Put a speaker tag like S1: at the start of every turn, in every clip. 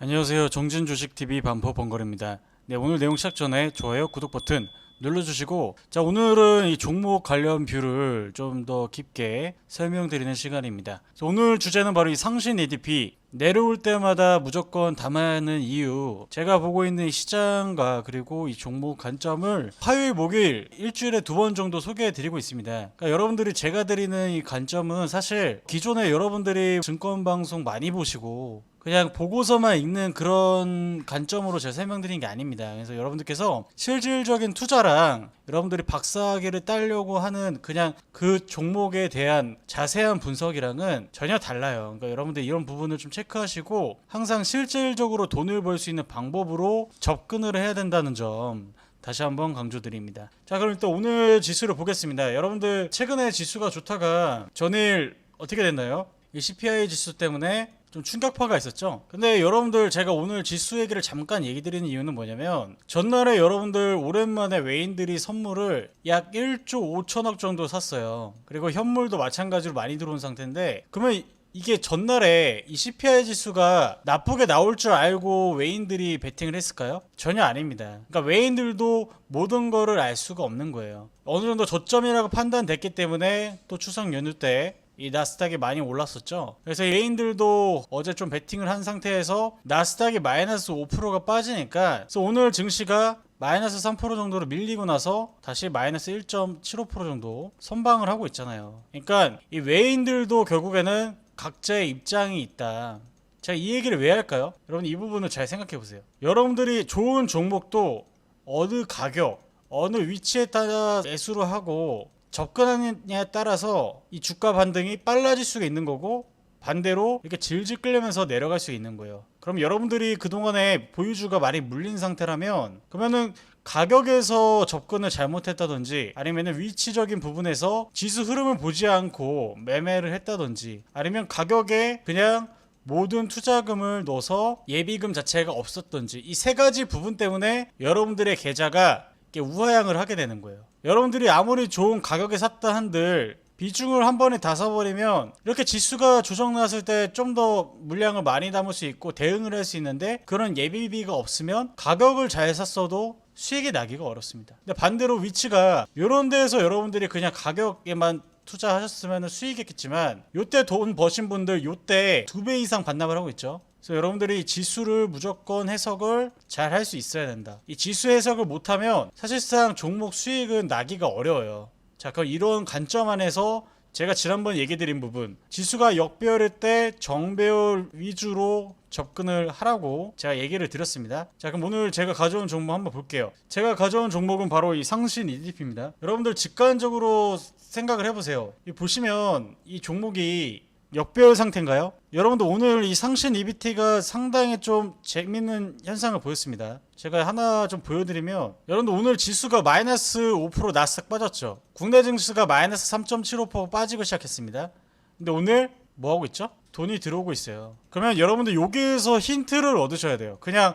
S1: 안녕하세요. 정진주식TV 반포 번거리입니다. 네, 오늘 내용 시작 전에 좋아요, 구독 버튼 눌러주시고, 자, 오늘은 이 종목 관련 뷰를 좀 더 깊게 설명드리는 시간입니다. 오늘 주제는 바로 이 상신 ADP 내려올 때마다 무조건 담아야 하는 이유, 제가 보고 있는 이 시장과 그리고 이 종목 관점을 화요일, 목요일 일주일에 2번 정도 소개해 드리고 있습니다. 그러니까 여러분들이 제가 드리는 이 관점은 사실 기존에 여러분들이 증권 방송 많이 보시고 그냥 보고서만 읽는 그런 관점으로 제가 설명드린 게 아닙니다. 그래서 여러분들께서 실질적인 투자랑 여러분들이 박사학위를 따려고 하는 그냥 그 종목에 대한 자세한 분석이랑은 전혀 달라요. 그러니까 여러분들 이런 부분을 좀 체크하시고 항상 실질적으로 돈을 벌 수 있는 방법으로 접근을 해야 된다는 점 다시 한번 강조드립니다. 자, 그럼 일단 오늘 지수를 보겠습니다. 여러분들 최근에 지수가 좋다가 전일 어떻게 됐나요? 이 CPI 지수 때문에 좀 충격파가 있었죠. 근데 여러분들 제가 오늘 지수 얘기를 잠깐 얘기 드리는 이유는 뭐냐면 전날에 여러분들 오랜만에 외인들이 선물을 약 1조 5천억 정도 샀어요. 그리고 현물도 마찬가지로 많이 들어온 상태인데, 그러면 이게 전날에 이 CPI 지수가 나쁘게 나올 줄 알고 외인들이 베팅을 했을까요? 전혀 아닙니다. 그러니까 외인들도 모든 거를 알 수가 없는 거예요. 어느 정도 저점이라고 판단됐기 때문에 또 추석 연휴 때 이 나스닥이 많이 올랐었죠. 그래서 외인들도 어제 좀 베팅을 한 상태에서 나스닥이 마이너스 5%가 빠지니까, 그래서 오늘 증시가 마이너스 3% 정도로 밀리고 나서 다시 마이너스 1.75% 정도 선방을 하고 있잖아요. 그러니까 이 외인들도 결국에는 각자의 입장이 있다. 제가 이 얘기를 왜 할까요? 여러분 이 부분을 잘 생각해 보세요. 여러분들이 좋은 종목도 어느 가격, 어느 위치에 따라 매수를 하고 접근하느냐에 따라서 이 주가 반등이 빨라질 수가 있는 거고, 반대로 이렇게 질질 끌리면서 내려갈 수 있는 거예요. 그럼 여러분들이 그동안에 보유주가 많이 물린 상태라면, 그러면은 가격에서 접근을 잘못했다든지, 아니면은 위치적인 부분에서 지수 흐름을 보지 않고 매매를 했다든지, 아니면 가격에 그냥 모든 투자금을 넣어서 예비금 자체가 없었던지, 이 세 가지 부분 때문에 여러분들의 계좌가 우하향을 하게 되는 거예요. 여러분들이 아무리 좋은 가격에 샀다 한들 비중을 한 번에 다 사버리면 이렇게 지수가 조정 났을 때 좀 더 물량을 많이 담을 수 있고 대응을 할 수 있는데, 그런 예비비가 없으면 가격을 잘 샀어도 수익이 나기가 어렵습니다. 근데 반대로 위치가 이런 데에서 여러분들이 그냥 가격에만 투자하셨으면 수익했겠지만, 요때 돈 버신 분들 요때 2배 이상 반납을 하고 있죠. 그래서 여러분들이 지수를 무조건 해석을 잘 할 수 있어야 된다. 이 지수 해석을 못하면 사실상 종목 수익은 나기가 어려워요. 자, 그럼 이런 관점 안에서 제가 지난번 얘기 드린 부분, 지수가 역배열일 때 정배열 위주로 접근을 하라고 제가 얘기를 드렸습니다. 자, 그럼 오늘 제가 가져온 종목 한번 볼게요. 제가 가져온 종목은 바로 이 상신 EDP입니다. 여러분들 직관적으로 생각을 해보세요. 보시면 이 종목이 역배열 상태인가요? 여러분들 오늘 이 상신 EBT가 상당히 좀 재밌는 현상을 보였습니다. 제가 하나 좀 보여드리면, 여러분들 오늘 지수가 마이너스 5% 나스닥 빠졌죠. 국내 증시가 마이너스 3.75% 빠지고 시작했습니다. 근데 오늘 뭐 하고 있죠? 돈이 들어오고 있어요. 그러면 여러분들 여기에서 힌트를 얻으셔야 돼요. 그냥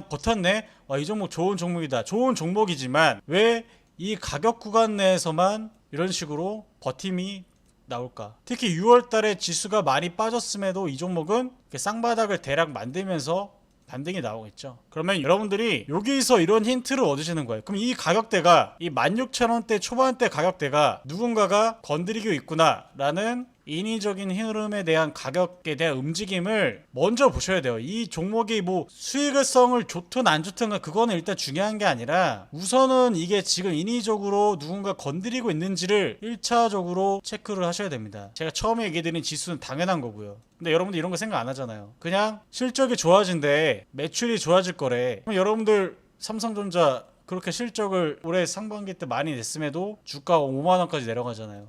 S1: 버텼네. 이 종목 좋은 종목이다. 좋은 종목이지만 왜 이 가격 구간 내에서만 이런 식으로 버팀이 나올까? 특히 6월달에 지수가 많이 빠졌음에도 이 종목은 쌍바닥을 대략 만들면서 반등이 나오겠죠. 그러면 여러분들이 여기서 이런 힌트를 얻으시는 거예요. 그럼 이 가격대가, 이 16,000원대 초반대 가격대가 누군가가 건드리고 있구나 라는 인위적인 흐름에 대한 가격에 대한 움직임을 먼저 보셔야 돼요. 이 종목이 뭐 수익성을 좋든 안 좋든 그거는 일단 중요한 게 아니라, 우선은 이게 지금 인위적으로 누군가 건드리고 있는지를 1차적으로 체크를 하셔야 됩니다. 제가 처음에 얘기해드린 지수는 당연한 거고요. 근데 여러분들 이런 거 생각 안 하잖아요. 그냥 실적이 좋아진대, 매출이 좋아질 거래. 그럼 여러분들 삼성전자 그렇게 실적을 올해 상반기 때 많이 냈음에도 주가 5만원까지 내려가잖아요.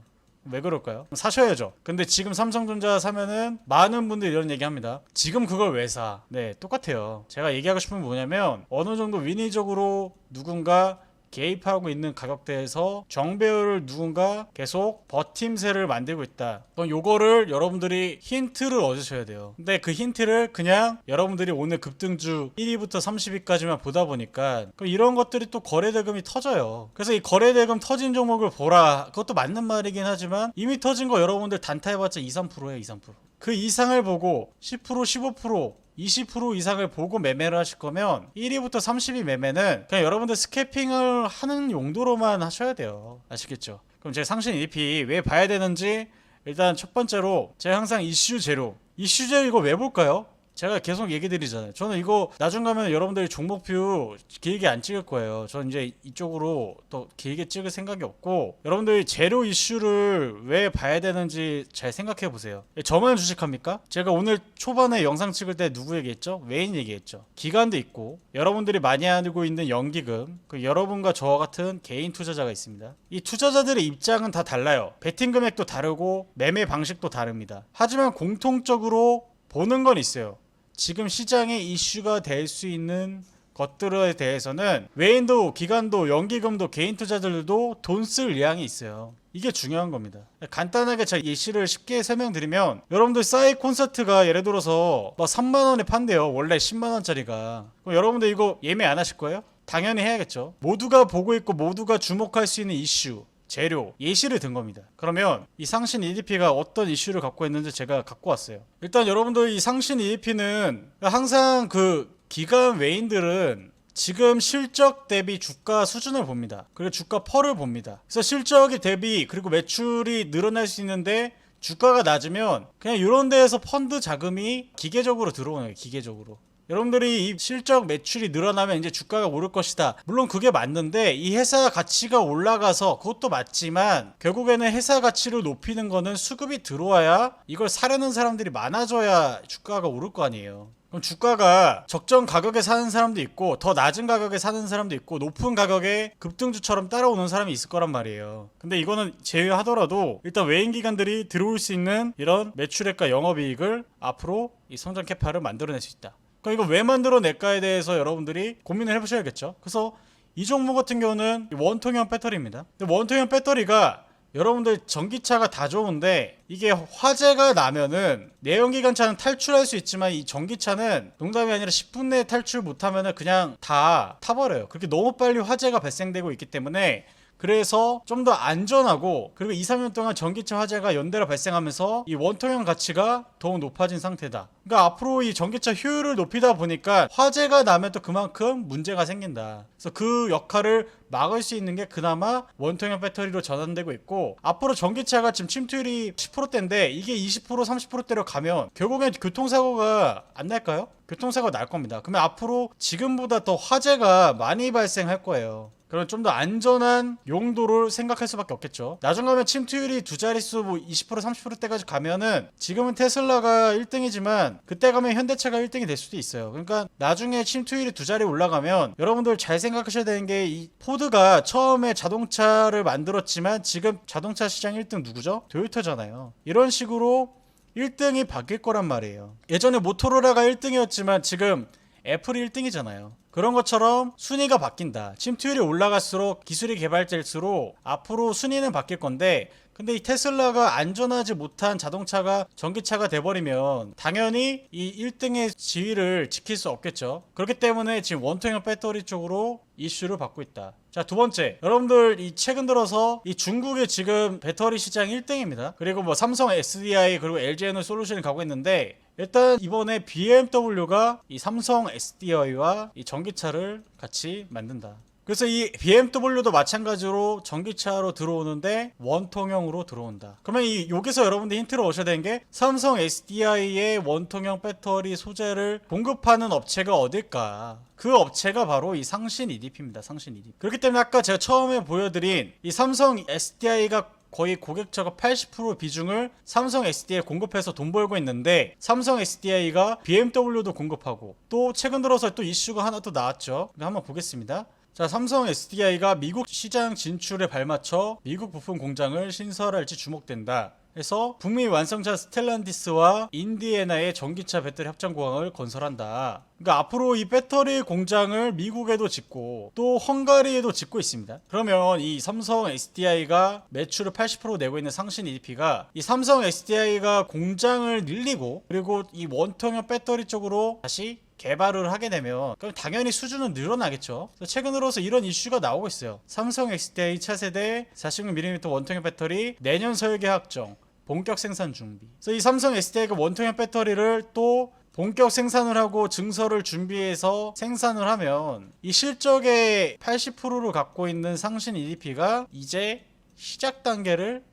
S1: 왜 그럴까요? 사셔야죠. 근데 지금 삼성전자 사면은 많은 분들이 이런 얘기 합니다. 지금 그걸 왜 사? 네, 똑같아요. 제가 얘기하고 싶은 건 뭐냐면, 어느 정도 인위적으로 누군가 개입하고 있는 가격대에서 정배열을 누군가 계속 버팀세를 만들고 있다. 그럼 요거를 여러분들이 힌트를 얻으셔야 돼요. 근데 그 힌트를 그냥 여러분들이 오늘 급등주 1위부터 30위까지만 보다 보니까, 그럼 이런 것들이 또 거래대금이 터져요. 그래서 이 거래대금 터진 종목을 보라, 그것도 맞는 말이긴 하지만 이미 터진 거 여러분들 단타해봤자 2, 3%예요. 2, 3%. 그 이상을 보고 10%, 15% 20% 이상을 보고 매매를 하실 거면 1위부터 30위 매매는 그냥 여러분들 스캐핑을 하는 용도로만 하셔야 돼요. 아시겠죠? 그럼 제가 상신 EDP 왜 봐야 되는지, 일단 첫 번째로 제가 항상 이슈 제로 이거 왜 볼까요? 제가 계속 얘기 드리잖아요. 저는 이거 나중 가면 여러분들이 종목표 길게 안 찍을 거예요. 저는 이제 이쪽으로 또 길게 찍을 생각이 없고, 여러분들이 제로 이슈를 왜 봐야 되는지 잘 생각해 보세요. 저만 주식합니까? 제가 오늘 초반에 영상 찍을 때 누구 얘기했죠? 외인 얘기했죠. 기관도 있고 여러분들이 많이 알고 있는 연기금, 그 여러분과 저와 같은 개인 투자자가 있습니다. 이 투자자들의 입장은 다 달라요. 베팅 금액도 다르고 매매 방식도 다릅니다. 하지만 공통적으로 보는 건 있어요. 지금 시장에 이슈가 될 수 있는 것들에 대해서는 외인도 기관도 연기금도 개인 투자자들도 돈 쓸 의향이 있어요. 이게 중요한 겁니다. 간단하게 제가 예시를 쉽게 설명드리면, 여러분들 싸이 콘서트가 예를 들어서 막 3만원에 판대요. 원래 10만원짜리가. 그럼 여러분들 이거 예매 안 하실 거예요? 당연히 해야겠죠. 모두가 보고 있고 모두가 주목할 수 있는 이슈, 재료, 예시를 든 겁니다. 그러면 이 상신 EDP가 어떤 이슈를 갖고 있는지 제가 갖고 왔어요. 일단 여러분들 이 상신 EDP는 항상 그 기관 외인들은 지금 실적 대비 주가 수준을 봅니다. 그리고 주가 펄을 봅니다. 그래서 실적이 대비 그리고 매출이 늘어날 수 있는데 주가가 낮으면 그냥 이런 데에서 펀드 자금이 기계적으로 들어오는 거예요. 기계적으로. 여러분들이 이 실적 매출이 늘어나면 이제 주가가 오를 것이다. 물론 그게 맞는데 이 회사 가치가 올라가서 그것도 맞지만 결국에는 회사 가치를 높이는 거는 수급이 들어와야, 이걸 사려는 사람들이 많아져야 주가가 오를 거 아니에요. 그럼 주가가 적정 가격에 사는 사람도 있고 더 낮은 가격에 사는 사람도 있고 높은 가격에 급등주처럼 따라오는 사람이 있을 거란 말이에요. 근데 이거는 제외하더라도 일단 외인 기관들이 들어올 수 있는 이런 매출액과 영업이익을 앞으로 이 성장 캐파를 만들어낼 수 있다. 그럼 이거 왜 만들어낼까에 대해서 여러분들이 고민을 해보셔야겠죠. 그래서 이 종목 같은 경우는 원통형 배터리입니다. 원통형 배터리가 여러분들 전기차가 다 좋은데 이게 화재가 나면은 내연기관차는 탈출할 수 있지만 이 전기차는 농담이 아니라 10분 내에 탈출 못하면은 그냥 다 타버려요. 그렇게 너무 빨리 화재가 발생되고 있기 때문에, 그래서 좀 더 안전하고 그리고 2, 3년 동안 전기차 화재가 연달아 발생하면서 이 원통형 가치가 더욱 높아진 상태다. 그러니까 앞으로 이 전기차 효율을 높이다 보니까 화재가 나면 또 그만큼 문제가 생긴다. 그래서 그 역할을 막을 수 있는 게 그나마 원통형 배터리로 전환되고 있고, 앞으로 전기차가 지금 침투율이 10%대인데 이게 20% 30%대로 가면 결국엔 교통사고가 안 날까요? 교통사고가 날 겁니다. 그러면 앞으로 지금보다 더 화재가 많이 발생할 거예요. 그럼 좀 더 안전한 용도를 생각할 수밖에 없겠죠. 나중 가면 침투율이 두 자릿수 뭐 20% 30%대까지 가면은, 지금은 테슬라가 1등이지만 그때 가면 현대차가 1등이 될 수도 있어요. 그러니까 나중에 침투율이 두 자리 올라가면 여러분들 잘 생각하셔야 되는 게, 이 포드가 처음에 자동차를 만들었지만 지금 자동차 시장 1등 누구죠? 토요타잖아요. 이런 식으로 1등이 바뀔 거란 말이에요. 예전에 모토로라가 1등이었지만 지금 애플이 1등이잖아요. 그런 것처럼 순위가 바뀐다. 침투율이 올라갈수록 기술이 개발될수록 앞으로 순위는 바뀔 건데, 근데 이 테슬라가 안전하지 못한 자동차가 전기차가 돼버리면 당연히 이 1등의 지위를 지킬 수 없겠죠. 그렇기 때문에 지금 원통형 배터리 쪽으로 이슈를 받고 있다. 자, 두 번째, 여러분들 이 최근 들어서 이 중국의 지금 배터리 시장 1등입니다. 그리고 뭐 삼성 SDI 그리고 LG에너솔루션이 가고 있는데, 일단 이번에 BMW가 이 삼성 SDI와 이 전기차를 같이 만든다. 그래서 이 BMW도 마찬가지로 전기차로 들어오는데 원통형으로 들어온다. 그러면 여기서 여러분들 힌트를 얻으셔야 되는 게, 삼성 SDI의 원통형 배터리 소재를 공급하는 업체가 어딜까? 그 업체가 바로 이 상신 EDP입니다. 상신 EDP. 그렇기 때문에 아까 제가 처음에 보여드린 이 삼성 SDI가 거의 고객차가 80% 비중을 삼성 SDI에 공급해서 돈 벌고 있는데, 삼성 SDI가 BMW도 공급하고, 또 최근 들어서 또 이슈가 하나 또 나왔죠. 한번 보겠습니다. 자, 삼성 SDI가 미국 시장 진출에 발맞춰 미국 부품 공장을 신설할지 주목된다. 그래서 북미 완성차 스텔란티스와 인디애나의 전기차 배터리 합장 공항을 건설한다. 그러니까 앞으로 이 배터리 공장을 미국에도 짓고 또 헝가리에도 짓고 있습니다. 그러면 이 삼성 SDI가 매출을 80% 내고 있는 상신 EDP가 이 삼성 SDI가 공장을 늘리고 그리고 이 원통형 배터리 쪽으로 다시 개발을 하게 되면 그럼 당연히 수준은 늘어나겠죠. 최근 들어서 이런 이슈가 나오고 있어요. 삼성 SDI 차세대 46mm 원통형 배터리 내년 설계 확정, 본격 생산 준비. 그래서 이 삼성 SDI가 원통형 배터리를 또 본격 생산을 하고 증설을 준비해서 생산을 하면 이 실적의 80%를 갖고 있는 상신 EDP가 이제 시작 단계를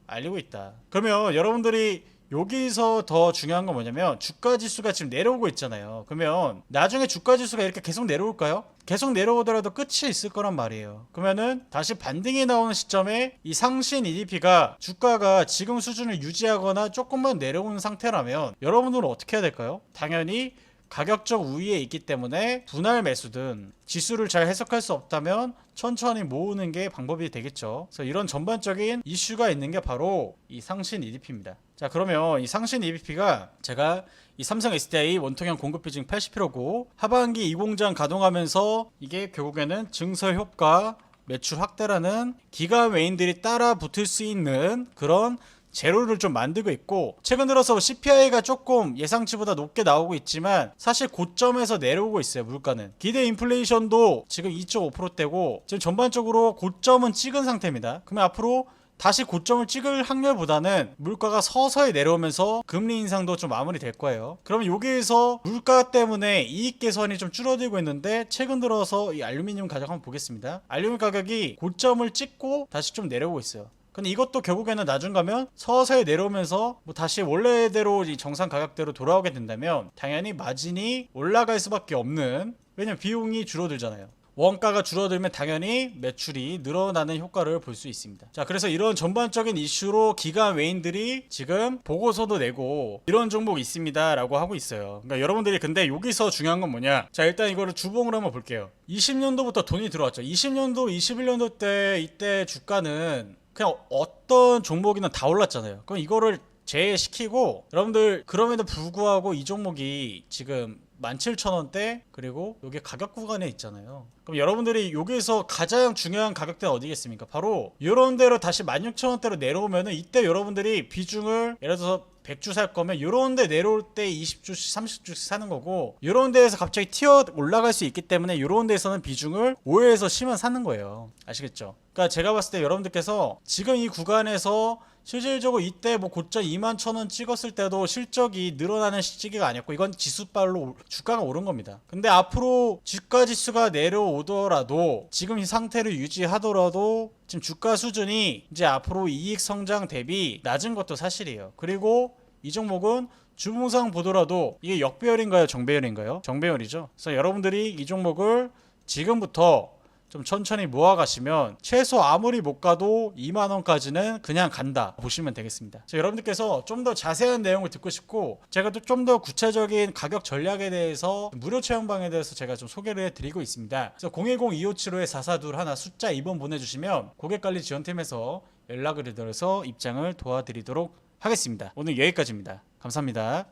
S1: 알리고 있다. 그러면 여러분들이 여기서 더 중요한 건 뭐냐면 주가 지수가 지금 내려오고 있잖아요. 그러면 나중에 주가 지수가 이렇게 계속 내려올까요? 계속 내려오더라도 끝이 있을 거란 말이에요. 그러면은 다시 반등이 나오는 시점에 이 상신 EDP가 주가가 지금 수준을 유지하거나 조금만 내려오는 상태라면 여러분들은 어떻게 해야 될까요? 당연히 가격적 우위에 있기 때문에 분할 매수든 지수를 잘 해석할 수 없다면 천천히 모으는 게 방법이 되겠죠. 그래서 이런 전반적인 이슈가 있는 게 바로 이 상신 EDP입니다. 자, 그러면 이 상신 EDP가 제가 이 삼성 SDI 원통형 공급 비중 80%고 하반기 2공장 가동하면서 이게 결국에는 증설 효과, 매출 확대라는 기가 메인들이 따라 붙을 수 있는 그런 재료를 좀 만들고 있고, 최근 들어서 CPI가 조금 예상치보다 높게 나오고 있지만 사실 고점에서 내려오고 있어요. 물가는 기대 인플레이션도 지금 2.5%대고 지금 전반적으로 고점은 찍은 상태입니다. 그러면 앞으로 다시 고점을 찍을 확률보다는 물가가 서서히 내려오면서 금리 인상도 좀 마무리될 거예요. 그러면 여기에서 물가 때문에 이익 개선이 좀 줄어들고 있는데, 최근 들어서 이 알루미늄 가격 한번 보겠습니다. 알루미늄 가격이 고점을 찍고 다시 좀 내려오고 있어요. 근데 이것도 결국에는 나중 가면 서서히 내려오면서 뭐 다시 원래대로 이 정상 가격대로 돌아오게 된다면 당연히 마진이 올라갈 수밖에 없는, 왜냐면 비용이 줄어들잖아요. 원가가 줄어들면 당연히 매출이 늘어나는 효과를 볼 수 있습니다. 자, 그래서 이런 전반적인 이슈로 기가 메인들이 지금 보고서도 내고 이런 종목 있습니다 라고 하고 있어요. 그러니까 여러분들이 근데 여기서 중요한 건 뭐냐, 자 일단 이거를 주봉으로 한번 볼게요. 20년도부터 돈이 들어왔죠. 20년도 21년도 때 이때 주가는 그냥 어떤 종목이나 다 올랐잖아요. 그럼 이거를 제외시키고, 여러분들 그럼에도 불구하고 이 종목이 지금 17,000원대 그리고 여기 가격 구간에 있잖아요. 그럼 여러분들이 여기서 가장 중요한 가격대는 어디겠습니까? 바로 이런 데로 다시 16,000원대로 내려오면은 이때 여러분들이 비중을 예를 들어서 100주 살 거면 이런 데 내려올 때 20주씩 30주씩 사는 거고, 이런 데에서 갑자기 튀어 올라갈 수 있기 때문에 이런 데에서는 비중을 5에서 10만 사는 거예요. 아시겠죠? 그러니까 제가 봤을 때 여러분들께서 지금 이 구간에서 실질적으로 이때 뭐 고점 21,000원 찍었을 때도 실적이 늘어나는 시기가 아니었고, 이건 지수발로 주가가 오른 겁니다. 근데 앞으로 주가 지수가 내려오더라도 지금 이 상태를 유지하더라도 지금 주가 수준이 이제 앞으로 이익 성장 대비 낮은 것도 사실이에요. 그리고 이 종목은 주봉상 보더라도 이게 역배열인가요? 정배열인가요? 정배열이죠. 그래서 여러분들이 이 종목을 지금부터 좀 천천히 모아가시면 최소 아무리 못 가도 2만원까지는 그냥 간다 보시면 되겠습니다. 여러분들께서 좀 더 자세한 내용을 듣고 싶고, 제가 또 좀 더 구체적인 가격 전략에 대해서 무료 체험방에 대해서 제가 좀 소개를 해드리고 있습니다. 그래서 010-2575-4421 숫자 2번 보내주시면 고객관리 지원팀에서 연락을 드려서 입장을 도와드리도록 하겠습니다. 오늘 여기까지입니다. 감사합니다.